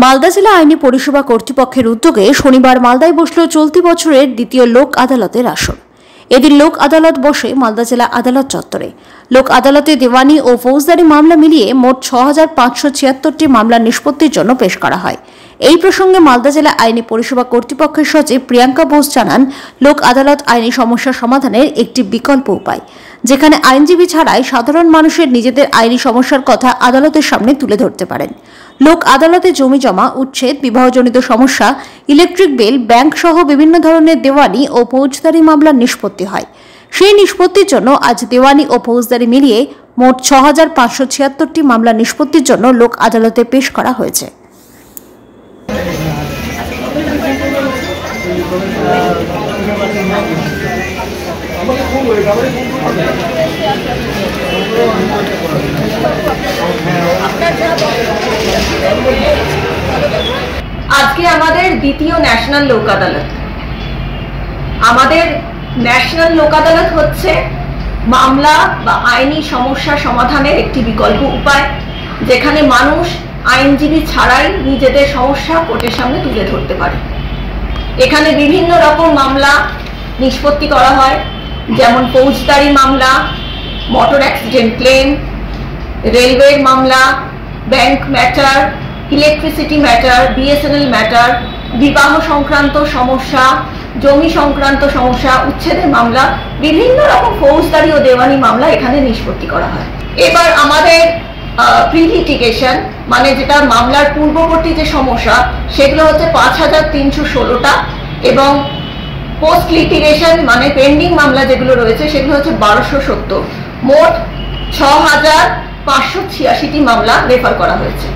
মালদা জেলা আইনি পরিষেবা কর্তৃপক্ষের উদ্যোগে শনিবার মালদায় বসল চলতি বছরের দ্বিতীয় লোক আদালতের আসর। এদিন লোক আদালত বসে মালদা জেলা আদালত চত্বরে। লোক আদালতে দেওয়ানি ও ফৌজদারি মামলা মিলিয়ে মোট 6576টি মামলা নিষ্পত্তির জন্য পেশ করা হয়। এই প্রসঙ্গে মালদা জেলা আইনি পরিষেবা কর্তৃপক্ষের সচিব প্রিয়াঙ্কা বোস জানান, লোক আদালত আইনি সমস্যা সমাধানের একটি বিকল্প উপায়, যেখানে আইনজীবী ছাড়াই সাধারণ মানুষের নিজেদের আইনি সমস্যার কথা আদালতের সামনে তুলে ধরতে পারেন। লোক আদালতে জমি জমা, উচ্ছেদ, বিবাহজনিত সমস্যা, ইলেকট্রিক বিল, ব্যাংক সহ বিভিন্ন ধরনের দেওয়ানি ও ফৌজদারি মামলার নিষ্পত্তি হয়। সেই নিষ্পত্তির জন্য আজ দেওয়ানি ও ফৌজদারি মিলিয়ে মোট 6576টি মামলা নিষ্পত্তির জন্য লোক আদালতে পেশ করা হয়েছে। আজকে আমাদের দ্বিতীয় ন্যাশনাল লোক আদালত। আমাদের ন্যাশনাল লোক আদালত হচ্ছে মামলা বা আইনি সমস্যা সমাধানের একটি বিকল্প উপায়, যেখানে মানুষ আইনজীবী ছাড়াই নিজেদের সমস্যা কোর্টের সামনে তুলে ধরতে পারে। এখানে বিভিন্ন রকম মামলা নিষ্পত্তি করা হয়, যেমন ফৌজদারি মামলা, মোটর অ্যাক্সিডেন্ট ক্লেম, রেলওয়ের মামলা, bank matter, electricity matter, BSNL matter, বিবাহ সংক্রান্ত সমস্যা, জমি সংক্রান্ত সমস্যা, উচ্ছেদের মামলা, বিভিন্ন রকম ফৌজদারি ও দেওয়ানি মামলা এখানে নিষ্পত্তি করা হয়। এবার আমাদের প্রি লিটিগেশন মানে যেটা মামলার পূর্ববর্তী যে সমস্যা, সেগুলো হচ্ছে 5316টা, এবং পোস্ট লিটিগেশন মানে পেন্ডিং মামলা যেগুলো রয়েছে সেগুলো হচ্ছে 1270। মোট 6586টি মামলা রেফার করা হয়েছে।